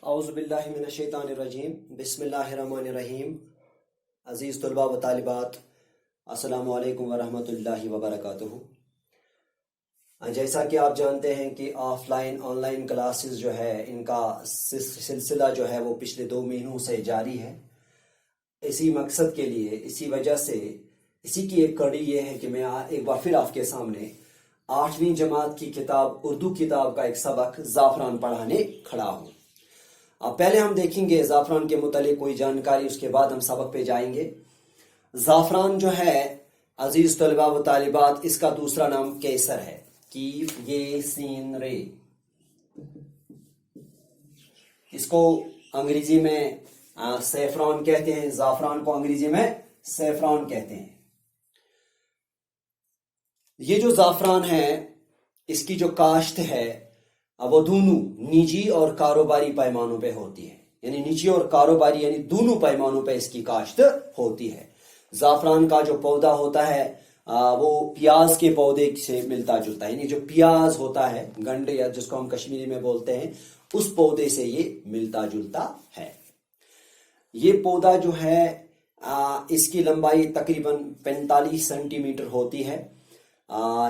اعوذ باللہ من الشیطان الرجیم بسم اللہ الرحمن الرحیم۔ عزیز طلباء و طالبات، السلام علیکم ورحمۃ اللہ وبرکاتہ۔ جیسا کہ آپ جانتے ہیں کہ of line on line classes جو ہے ان کا سلسلہ جو ہے وہ پچھلے 2 مہینوں سے جاری ہے۔ اسی مقصد کے لیے، اسی وجہ سے، اسی کی ایک کڑی یہ ہے کہ میں ایک بار پھر آپ کے سامنے 8ویں جماعت کی کتاب، اردو کتاب کا ایک سبق زعفران پڑھانے کھڑا ہوں۔ اب پہلے ہم دیکھیں گے زعفران کے متعلق کوئی جانکاری، اس کے بعد ہم سبق پہ جائیں گے۔ زعفران جو ہے عزیز طلباء و طالبات، اس کا دوسرا نام کیسر ہے، کیف یہ سین رے۔ اس کو انگریزی میں سیفران کہتے ہیں، زعفران کو انگریزی میں سیفران کہتے ہیں۔ یہ جو زعفران ہے، اس کی جو کاشت ہے وہ دونوں نجی اور کاروباری پیمانوں پہ ہوتی ہے، یعنی نجی اور کاروباری یعنی دونوں پیمانوں پہ اس کی کاشت ہوتی ہے۔ زعفران کا جو پودا ہوتا ہے وہ پیاز کے پودے سے ملتا جلتا ہے، یعنی جو پیاز ہوتا ہے، گنڈ یا جس کو ہم کشمیری میں بولتے ہیں، اس پودے سے یہ ملتا جلتا ہے۔ یہ پودا جو ہے اس کی لمبائی تقریباً 45 سینٹی میٹر ہوتی ہے۔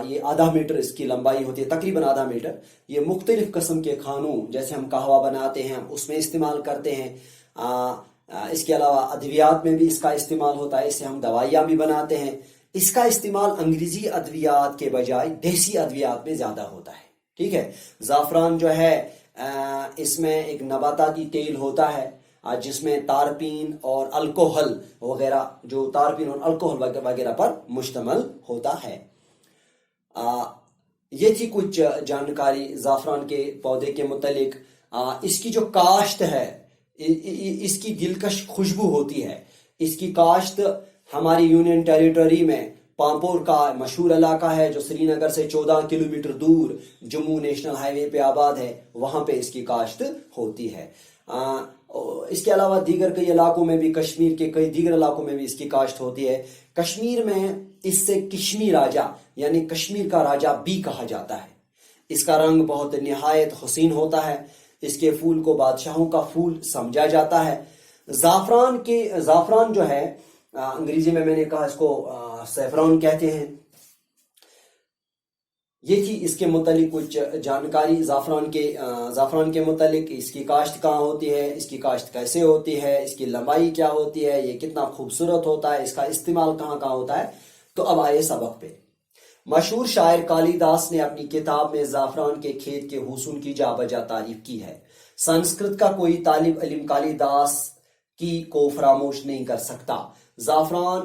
یہ آدھا میٹر اس کی لمبائی ہوتی ہے، تقریباً آدھا میٹر۔ یہ مختلف قسم کے کھانوں، جیسے ہم قہوہ بناتے ہیں، اس میں استعمال کرتے ہیں۔ اس کے علاوہ ادویات میں بھی اس کا استعمال ہوتا ہے، اس سے ہم دوائیاں بھی بناتے ہیں۔ اس کا استعمال انگریزی ادویات کے بجائے دیسی ادویات میں زیادہ ہوتا ہے، ٹھیک ہے۔ زعفران جو ہے اس میں ایک نباتاتی تیل ہوتا ہے جس میں تارپین اور الکوہل وغیرہ، جو تارپین اور الکوہل وغیرہ پر مشتمل ہوتا ہے۔ یہ تھی کچھ جانکاری زعفران کے پودے کے متعلق۔ اس کی جو کاشت ہے، اس کی دلکش خوشبو ہوتی ہے۔ اس کی کاشت ہماری یونین ٹیریٹری میں پامپور کا مشہور علاقہ ہے، جو سری نگر سے 14 کلومیٹر دور جموں نیشنل ہائی وے پہ آباد ہے، وہاں پہ اس کی کاشت ہوتی ہے۔ اس کے علاوہ دیگر کئی علاقوں میں بھی، کشمیر کے کئی دیگر علاقوں میں بھی اس کی کاشت ہوتی ہے۔ کشمیر میں اس سے کشمیر راجہ یعنی کشمیر کا راجہ بھی کہا جاتا ہے۔ اس کا رنگ بہت نہایت حسین ہوتا ہے۔ اس کے پھول کو بادشاہوں کا پھول سمجھا جاتا ہے۔ زعفران جو ہے انگریزی میں نے کہا اس کو سیفران کہتے ہیں۔ یہ تھی اس کے متعلق کچھ جانکاری زعفران کے متعلق۔ اس کی کاشت کہاں ہوتی ہے، اس کی کاشت کیسے ہوتی ہے، اس کی لمبائی کیا ہوتی ہے، یہ کتنا خوبصورت ہوتا ہے، اس کا استعمال کہاں کہاں ہوتا ہے۔ تو اب آئے سبق پہ۔ مشہور شاعر کالی داس نے اپنی کتاب میں زعفران کے کھیت کے حسن کی جا بجا تعریف کی ہے۔ سنسکرت کا کوئی طالب علم کالی داس کی کو فراموش نہیں کر سکتا۔ زعفران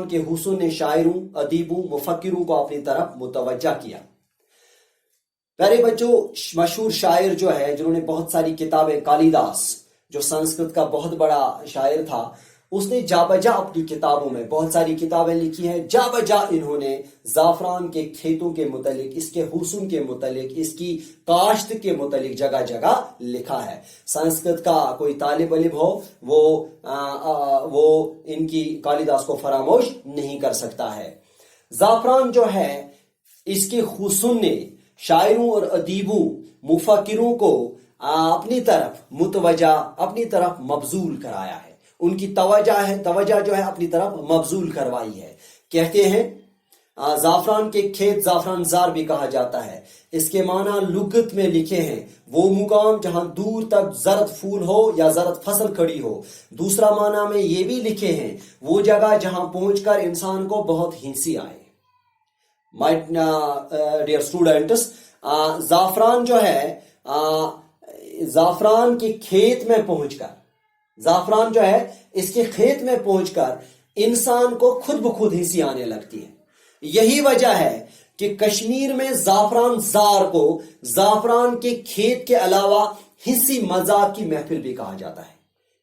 کے حسن نے شاعروں، ادیبوں، مفکروں کو اپنی طرف متوجہ کیا۔ پیارے بچوں، مشہور شاعر جو ہے، جنہوں نے بہت ساری کتابیں، کالی داس جو سنسکرت کا بہت بڑا شاعر تھا، اس نے جا بجا اپنی کتابوں میں بہت ساری کتابیں لکھی ہیں۔ جا بجا انہوں نے زعفران کے کھیتوں کے متعلق، اس کے حسن کے متعلق، اس کی کاشت کے متعلق جگہ جگہ لکھا ہے۔ سنسکرت کا کوئی طالب علم ہو، وہ ان کی کالی داس کو فراموش نہیں کر سکتا ہے۔ زعفران جو ہے، اس کے حسن نے شاعروں اور ادیبوں، مفکروں کو اپنی طرف متوجہ، اپنی طرف مبذول کرایا ہے۔ ان کی توجہ جو ہے اپنی طرف مبذول کروائی ہے۔ کہتے ہیں زعفران کے کھیت زعفران زار بھی کہا جاتا ہے۔ اس کے معنی لغت میں لکھے ہیں، وہ مقام جہاں دور تک زرد پھول ہو یا زرد فصل کھڑی ہو۔ دوسرا معنی میں یہ بھی لکھے ہیں، وہ جگہ جہاں پہنچ کر انسان کو بہت ہنسی آئے۔ مائی ڈیئر اسٹوڈنٹس، زعفران جو ہے، زعفران کے کھیت میں پہنچ کر، زعفران جو ہے اس کے کھیت میں پہنچ کر انسان کو خود بخود ہنسی آنے لگتی ہے۔ یہی وجہ ہے کہ کشمیر میں زعفران زار کو زعفران کے کھیت کے علاوہ ہنسی مذاق کی محفل بھی کہا جاتا ہے۔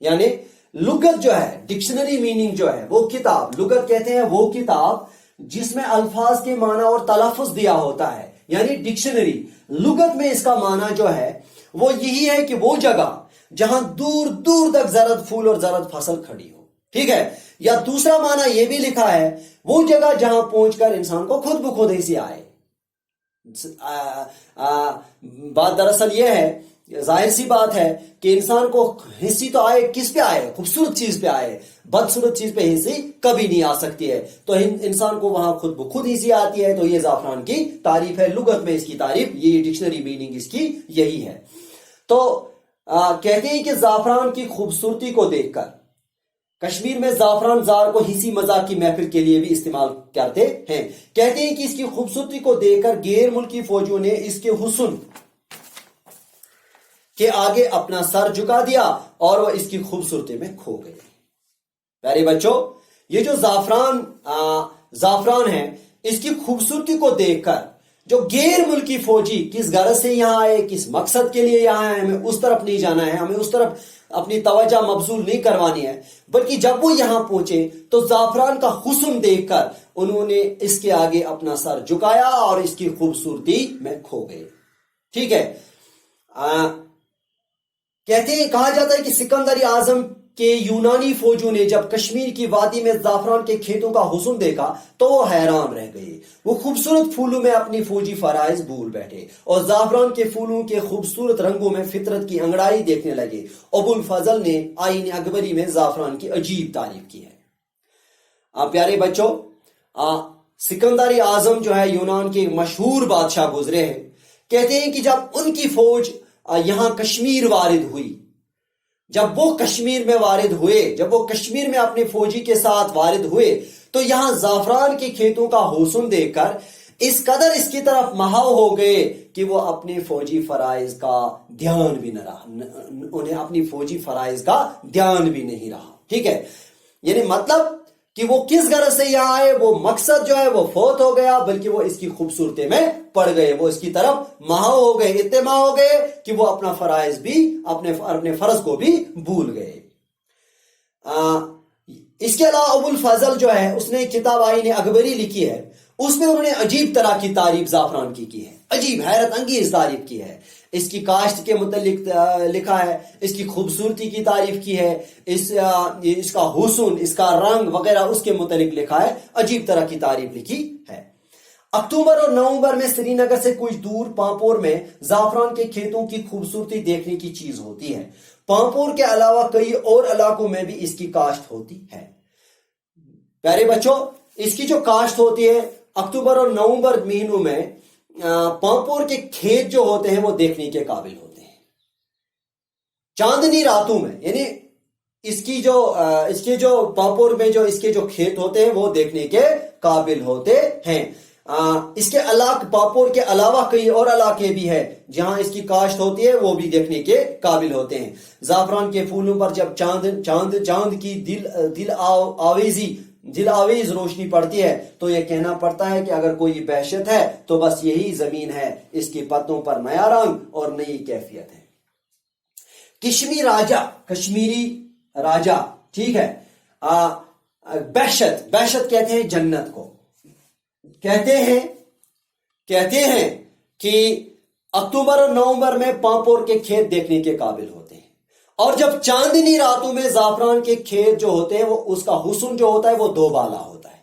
یعنی لغت جو ہے، ڈکشنری میننگ جو ہے، وہ کتاب، لغت کہتے ہیں وہ کتاب جس میں الفاظ کے معنی اور تلفظ دیا ہوتا ہے، یعنی ڈکشنری۔ لغت میں اس کا معنی جو ہے وہ یہی ہے کہ وہ جگہ جہاں دور دور تک زرد پھول اور زرد فصل کھڑی ہو، ٹھیک ہے۔ یا دوسرا معنی یہ بھی لکھا ہے، وہ جگہ جہاں پہنچ کر انسان کو خود بخود ہنسی آئے۔ بات دراصل یہ ہے ظاہر سی بات ہے کہ انسان کو ہنسی تو آئے، کس پہ آئے؟ خوبصورت چیز پہ آئے، بدصورت چیز پہ ہنسی کبھی نہیں آ سکتی ہے. تو انسان کو وہاں خود بخود ہنسی آتی ہے. تو یہ زعفران کی تعریف ہے، لغت میں اس کی تعریف، یہ ڈکشنری میننگ اس کی یہی ہے. تو کہتے ہیں کہ زعفران کی خوبصورتی کو دیکھ کر کشمیر میں زعفران زار کو ہنسی مذاق کی محفل کے لیے بھی استعمال کرتے ہیں. کہتے ہیں کہ اس کی خوبصورتی کو دیکھ کر غیر ملکی فوجیوں نے اس کے حسن کے آگے اپنا سر جھکا دیا اور وہ اس کی خوبصورتی میں کھو گئے. پیارے بچوں، یہ جو زعفران ہے، اس کی خوبصورتی کو دیکھ کر جو غیر ملکی فوجی کس غرض سے یہاں آئے، کس مقصد کے لیے یہاں آئے، ہمیں اس طرف نہیں جانا ہے، ہمیں اس طرف اپنی توجہ مبذول نہیں کروانی ہے، بلکہ جب وہ یہاں پہنچے تو زعفران کا حسن دیکھ کر انہوں نے اس کے آگے اپنا سر جھکایا اور اس کی خوبصورتی میں کھو گئے. ٹھیک ہے. کہتے ہیں، کہا جاتا ہے کہ سکندر اعظم کے یونانی فوجیوں نے جب کشمیر کی وادی میں زعفران کے کھیتوں کا حسن دیکھا تو وہ حیران رہ گئے. وہ خوبصورت پھولوں میں اپنی فوجی فرائض بھول بیٹھے اور زعفران کے پھولوں کے خوبصورت رنگوں میں فطرت کی انگڑائی دیکھنے لگے. ابو الفضل نے آئین اکبری میں زعفران کی عجیب تعریف کی ہے. پیارے بچوں، سکندر اعظم جو ہے یونان کے مشہور بادشاہ گزرے ہیں. کہتے ہیں کہ جب ان کی فوج یہاں کشمیر وارد ہوئی، جب وہ کشمیر میں وارد ہوئے، جب وہ کشمیر میں اپنے فوجی کے ساتھ وارد ہوئے، تو یہاں زعفران کے کھیتوں کا حسن دیکھ کر اس قدر اس کی طرف مہاو ہو گئے کہ وہ اپنے فوجی فرائض کا دھیان بھی نہ رہا، انہیں اپنی فوجی فرائض کا دھیان بھی نہیں رہا. ٹھیک ہے. یعنی مطلب کہ وہ کس غرض سے یہاں آئے، وہ مقصد جو ہے وہ فوت ہو گیا، بلکہ وہ اس کی خوبصورتی میں پڑ گئے، وہ اس کی طرف مہاو ہو گئے، اتما ہو گئے کہ وہ اپنا فرائض بھی، اپنے فرض کو بھی بھول گئے. اس کے علاوہ ابو الفضل جو ہے، اس نے کتاب آئین اکبری لکھی ہے، اس میں انہوں نے عجیب طرح کی تعریف زعفران کی ہے، عجیب حیرت انگیز تعریف کی ہے. اس کی کاشت کے متعلق لکھا ہے، اس کی خوبصورتی کی تعریف کی ہے، اس کا حسن، اس کا رنگ وغیرہ اس کے متعلق لکھا ہے، عجیب طرح کی تعریف لکھی ہے. اکتوبر اور نومبر میں سری نگر سے کچھ دور پامپور میں زعفران کے کھیتوں کی خوبصورتی دیکھنے کی چیز ہوتی ہے. پامپور کے علاوہ کئی اور علاقوں میں بھی اس کی کاشت ہوتی ہے. پیارے بچوں، اس کی جو کاشت ہوتی ہے اکتوبر اور نومبر مہینوں میں، پامپور کے کھیت جو ہوتے ہیں وہ دیکھنے کے قابل ہوتے ہیں. چاندنی راتوں میں، یعنی اس کے جو پامپور میں جو اس کے جو کھیت ہوتے ہیں وہ دیکھنے کے قابل ہوتے ہیں. اس کے علاقے، پامپور کے علاوہ کئی اور علاقے بھی ہیں جہاں اس کی کاشت ہوتی ہے، وہ بھی دیکھنے کے قابل ہوتے ہیں. زعفران کے پھولوں پر جب چاند کی دل آویز روشنی پڑتی ہے تو یہ کہنا پڑتا ہے کہ اگر کوئی بہشت ہے تو بس یہی زمین ہے. اس کے پتوں پر نیا رنگ اور نئی کیفیت ہے. کشمیری راجا، ٹھیک ہے. بہشت کہتے ہیں جنت کو. کہتے ہیں کہ اکتوبر اور نومبر میں پامپور کے کھیت دیکھنے کے قابل ہوتے ہیں، اور جب چاندنی راتوں میں زعفران کے کھیت جو ہوتے ہیں وہ اس کا حسن جو ہوتا ہے وہ دو بالا ہوتا ہے،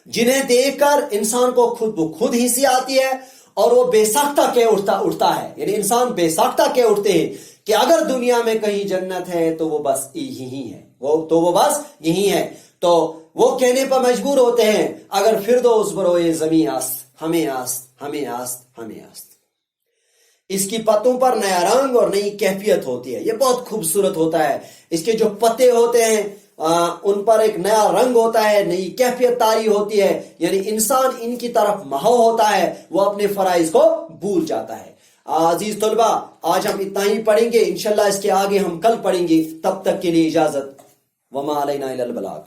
جنہیں دیکھ کر انسان کو خود ہنسی آتی ہے اور وہ بے ساختہ کے اٹھتا ہے. یعنی انسان بے ساختہ کے اٹھتے ہیں کہ اگر دنیا میں کہیں جنت ہے تو وہ بس یہی ہے، وہ بس یہی ہے. تو وہ کہنے پر مجبور ہوتے ہیں، اگر فردوس بروئے زمیں است، ہمیں آست. اس کی پتوں پر نیا رنگ اور نئی کیفیت ہوتی ہے. یہ بہت خوبصورت ہوتا ہے. اس کے جو پتے ہوتے ہیں ان پر ایک نیا رنگ ہوتا ہے، نئی کیفیت طاری ہوتی ہے. یعنی انسان ان کی طرف مہو ہوتا ہے، وہ اپنے فرائض کو بھول جاتا ہے. عزیز طلبہ، آج ہم اتنا ہی پڑھیں گے، انشاءاللہ اس کے آگے ہم کل پڑھیں گے. تب تک کے لیے اجازت. وما علینا الا البلاغ.